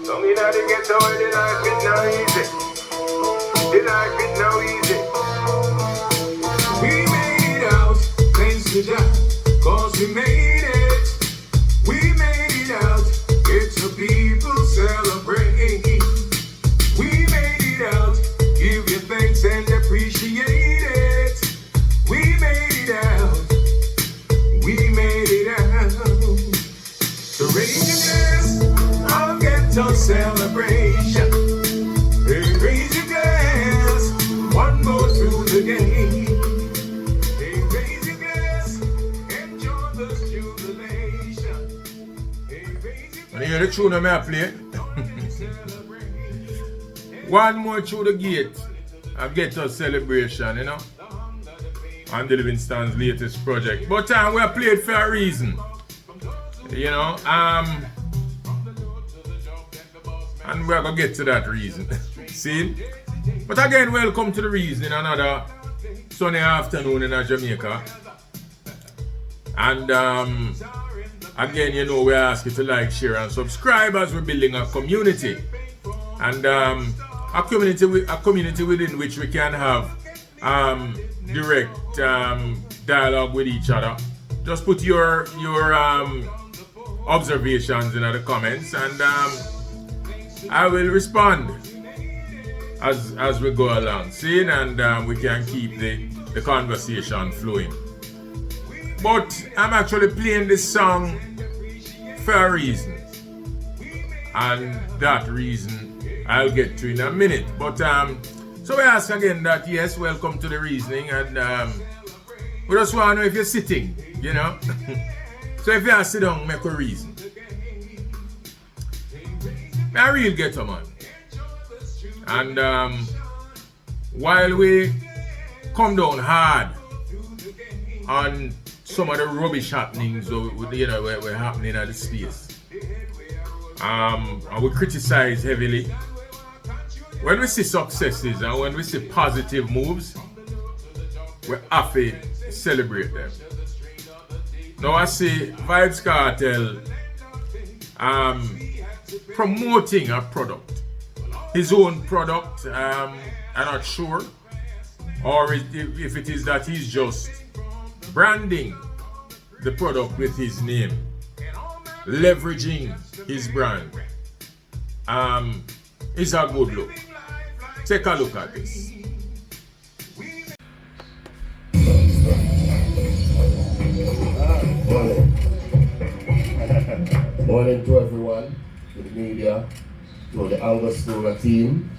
Long in the ghetto, the life is not easy. The life is not easy. We made it out, thanks to Jah, cause we made it. We made it out, it's a people celebrate. We made it out, give you thanks and appreciate it. We made it out, we made it out. The radiance of ghetto celebration. Hey, raise your glass, one more through the game. Hey, raise your glass, enjoy this jubilation. Hey, raise your glass. When you hear the tune I play, one more through the gate of ghetto celebration, you know, on the Livingston's latest project. But we are played for a reason, you know, and we're gonna get to that reason. See? But again, welcome to the reason in another sunny afternoon in Jamaica. And again, you know, we ask you to like, share, and subscribe as we're building a community. And a community within which we can have direct dialogue with each other. Just put your observations in the comments, and I will respond as we go along, see, and we can keep the conversation flowing. But I'm actually playing this song for a reason, and that reason I'll get to in a minute. But so we ask again that, yes, welcome to the reasoning, and we just want to know if you're sitting, you know. So if you are sit down, make a reason. I'm a real ghetto man. And while we come down hard on some of the rubbish happenings, you know, we're happening at the space, and we criticize heavily, when we see successes and when we see positive moves, we have to celebrate them. Now I see Vybz Kartel promoting a product, his own product. I'm not sure, or if it is that he's just branding the product with his name, leveraging his brand. It's a good look. Take a look at this. Morning to everyone, to the media, to the Angostura team,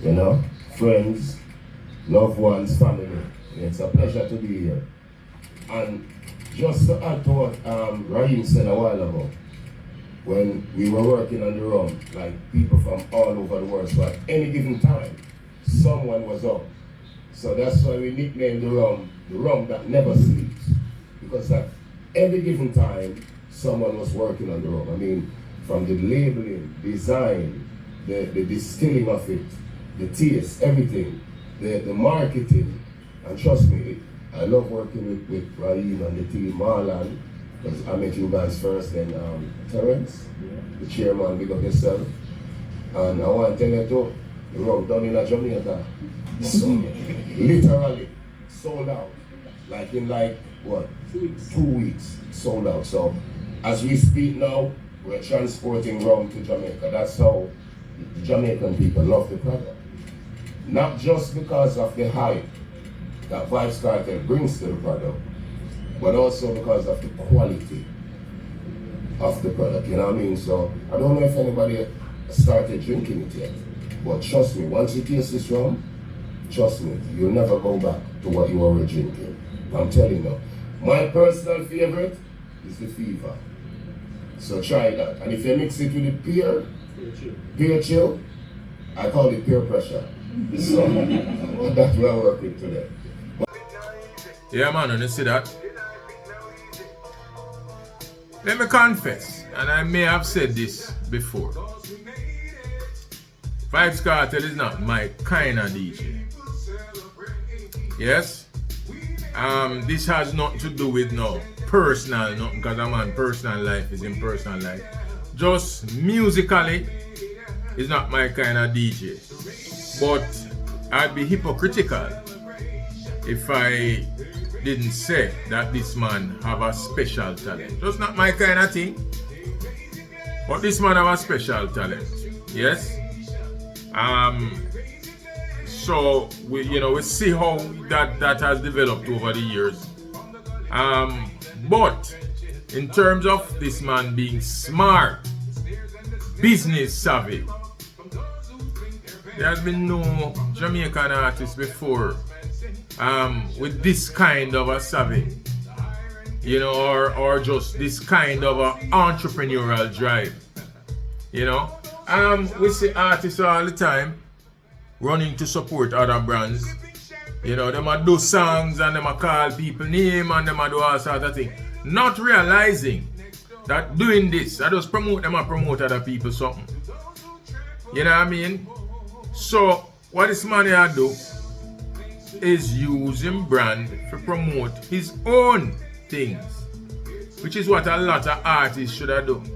you know, friends, loved ones, family. It's a pleasure to be here. And just to add to what Raheem said a while ago, when we were working on the rum, like people from all over the world, so at any given time, someone was up. So that's why we nicknamed the rum that never sleeps. Because at every given time, someone was working on the rum. I mean, from the labeling, design, the distilling of it, the taste, everything, the marketing. And trust me, I love working with Raheem and the team, Marlon, because I met you guys first, then Terrence, the chairman, big up yourself. And I want to tell you too, the rum done in Jamaica, so, literally sold out. Like in what? 2 weeks sold out. So as we speak now, we're transporting rum to Jamaica. That's how the Jamaican people love the product. Not just because of the hype that Vybz Kartel brings to the product, but also because of the quality of the product, you know what I mean? So I don't know if anybody started drinking it yet, but trust me, once you taste this rum, trust me, you'll never go back to what you were drinking. I'm telling you. My personal favorite is the Fever. So try that. And if you mix it with the peer chill, I call it peer pressure. So that's what I work with today. Yeah, man, and you see that? Let me confess, and I may have said this before. Vybz Kartel is not my kind of DJ. Yes? This has nothing to do with no personal, nothing, because a man's personal life is in personal life. Just musically, is not my kind of DJ. But I'd be hypocritical if I didn't say that this man have a special talent. Just not my kind of thing. But this man have a special talent. Yes? So we see how that has developed over the years. But in terms of this man being smart, business savvy, there has been no Jamaican artist before with this kind of a savvy, or just this kind of a entrepreneurial drive. We see artists all the time running to support other brands. Them a do songs and them a call people name and them a do all sorts of things. Not realizing that doing this, I just promote them and promote other people something. You know what I mean? So what this man here do is use him brand to promote his own things, which is what a lot of artists should have done.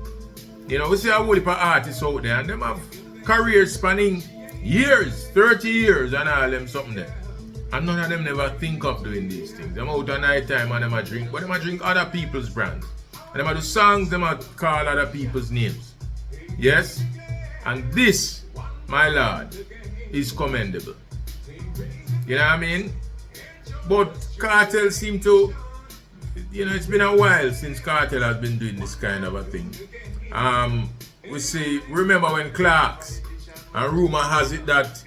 We see a whole heap of artists out there and them have careers spanning years, 30 years and all them something there. And none of them never think of doing these things. Them out at night time and them a drink, but them a drink other people's brands. And them a do songs, them a call other people's names. Yes? And this, my lord, is commendable. You know what I mean? But Kartel seem to, it's been a while since Kartel has been doing this kind of a thing. We see, remember when Clarks, and rumor has it that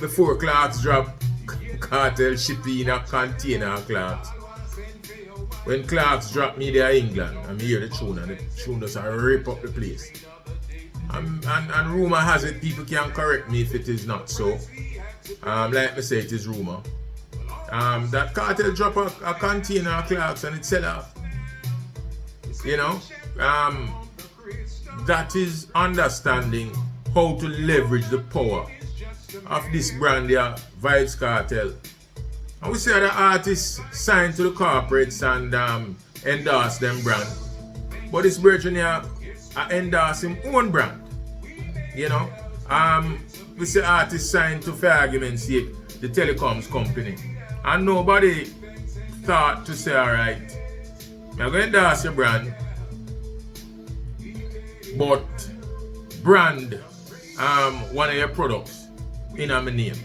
before Clarks dropped, Kartel shipping in a container of Clarks. When Clarks dropped Media England, and me hear the tune, and the tune just rip up the place. And rumor has it, people can correct me if it is not so. Like me say, it is rumor. That Kartel drop a container of Clarks and it sell off. That is understanding how to leverage the power of this brand here, Vybz Kartel. And we see other artists sign to the corporates and endorse them brand. But this brethren here endorse him own brand. We see artists sign to, for argument's sake, the telecoms company. And nobody thought to say, alright, I'm going to endorse your brand, but brand one of your products in my name.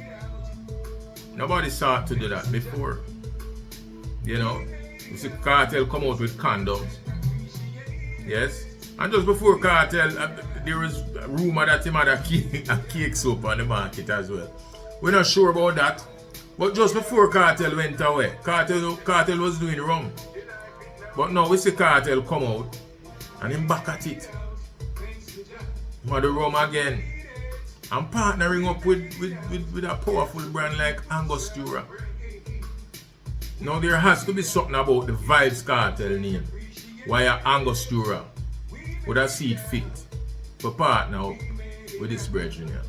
Nobody thought to do that before. We see Kartel come out with condoms. Yes? And just before Kartel, there was a rumor that he had a cake soap on the market as well. We're not sure about that. But just before Kartel went away, Kartel was doing rum. But now we see Kartel come out and him back at it. He had the rum again. I'm partnering up with a powerful brand like Angostura. Now there has to be something about the Vybz Kartel name. Why Angostura would have seen it fit to partner up with this brethren here.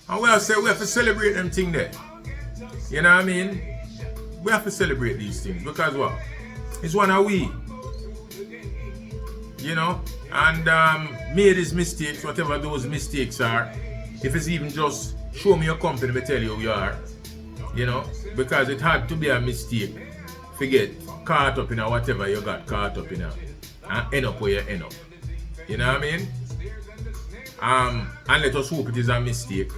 And we have to celebrate them things there. You know what I mean? We have to celebrate these things because what? It's one of we. And made his mistakes, whatever those mistakes are. If it's even just show me your company, me tell you who you are. Because it had to be a mistake. Forget caught up in whatever you got caught up in and end up where you end up. You know what I mean? And let us hope it is a mistake.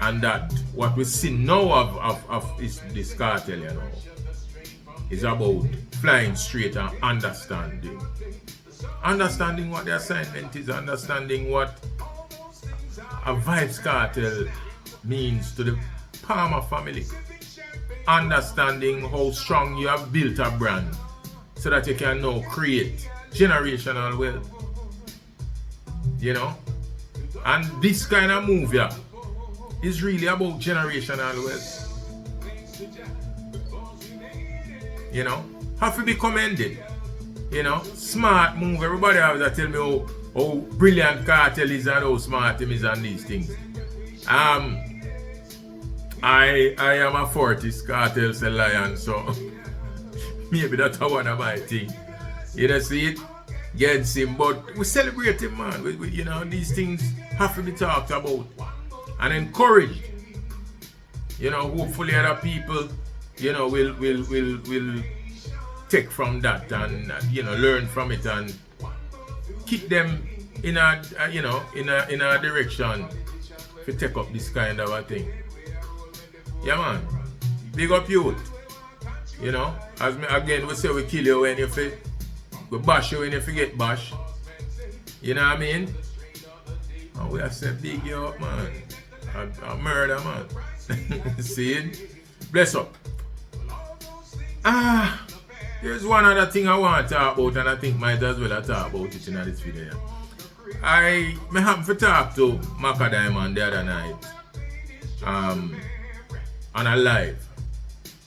And that what we see now of this cartel, is about flying straight and understanding. Understanding what the assignment is, understanding what a Vybz Kartel means to the Palmer family. Understanding how strong you have built a brand so that you can now create generational wealth. And this kind of move is really about generational wealth. Have to be commended. Smart move. Everybody has to tell me how brilliant Kartel is and how smart him is and these things. I am a Fortis Kartel's lion, so maybe that's one of my things. You see it? against him, but we celebrate him, man. We, you know, these things have to be talked about and encouraged. You know, hopefully other people, you know, will take from that and you know, learn from it and keep them in a you know, in a direction to take up this kind of a thing. Yeah, man. Big up youth. You know, as me again we say, we kill you when you fit, we bash you when you forget bash. You know what I mean? And we have said big you up, man. A murder, man. See it? Bless up. There's one other thing I want to talk about, and I think might as well I talk about it in this video. I happened to talk to Macka Diamond the other night on a live.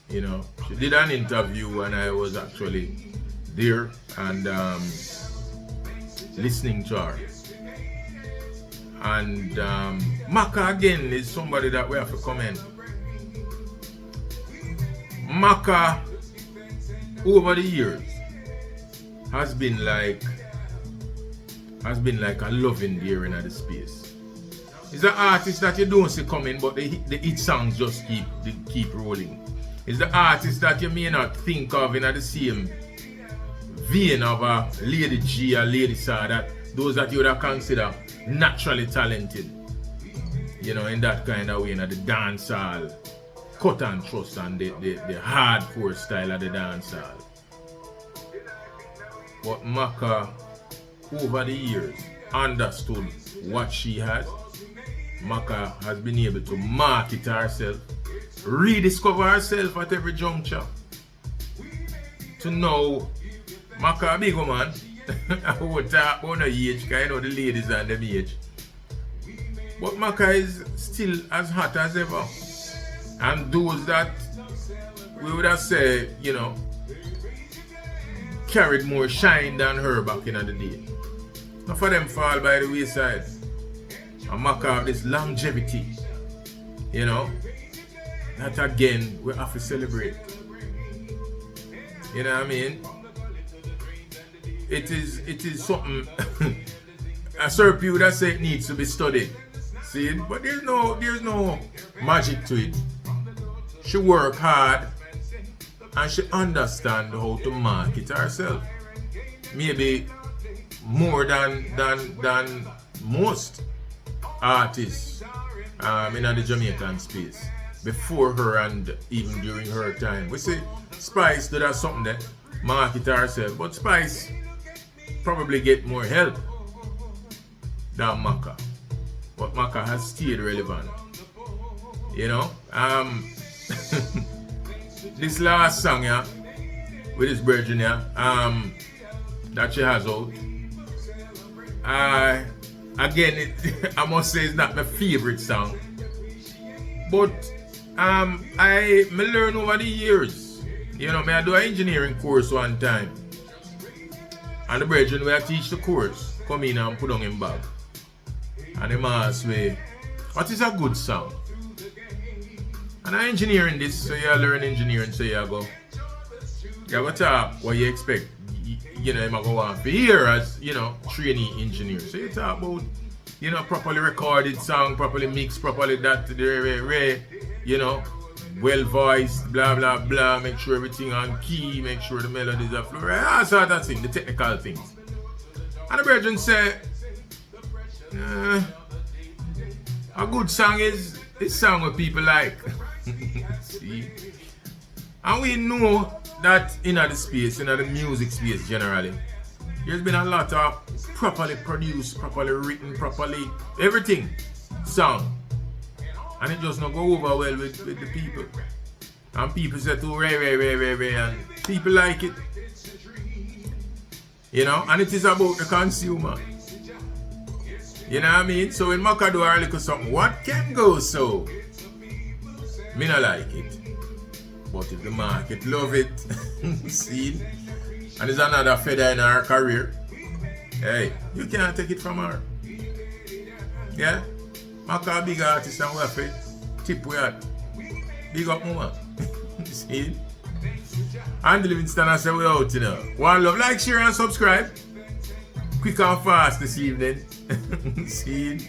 You know, she did an interview and I was actually there and listening to her. And Macka again is somebody that we have to commend. Macka over the years has been like a loving deer in the space. He's an artist that you don't see coming, but the hit songs just keep rolling. He's the artist that you may not think of in the same vein of a Lady G or Lady Sa, that those that you would consider naturally talented. You know, in that kind of way, in the dancehall, cut and thrust and the hardcore style of the dancehall. But Macka, over the years, understood what she had. Macka has been able to market herself, rediscover herself at every juncture. To know, Macka a big woman. I won't talk about no age, because I know the ladies and them age. But Macka is still as hot as ever. And those that we would have said, you know, carried more shine than her back in the day. Now for them fall by the wayside. And Macka have this longevity, you know, that again we have to celebrate. You know what I mean? It is something a certain people that say it needs to be studied. See it? But there's no magic to it. She work hard and she understand how to market herself. Maybe more than most artists in the Jamaican space before her and even during her time. We say Spice did have something there, market herself, but Spice probably get more help than Macka. But Macka has stayed relevant. You know? This last song, yeah, with this virgin, yeah, that she has out. Again, I must say it's not my favorite song. But I learned over the years. You know, I do an engineering course one time. And the brethren where I teach the course come in and put on him bag. And him ask me, what is a good song? And I engineering this, so you learn engineering, so you go. You go talk what you expect. You know, you go on for here as, you know, trainee engineer. So you talk about, you know, properly recorded song, properly mixed, properly that, you know, well voiced, blah blah blah, make sure everything on key, make sure the melodies are flow, right? All sort of things, the technical things. And the brethren say, a good song is a song what people like. See? And we know that in the space, in the music space generally, there's been a lot of properly produced, properly written, properly everything song. And it just not go over well with the people. And people say too ray, and people like it. You know, and it is about the consumer. You know what I mean? So when Macka do a little something, what can go so? Me not like it. But if the market love it, see? And it's another feather in our career. Hey, you can't take it from her. Yeah? Macka a big artist and we have to tip we at. Big up mama. See? And the Livingston I say we out, you know. One love, like, share and subscribe. quick and fast this evening. See?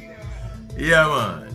Yeah, man.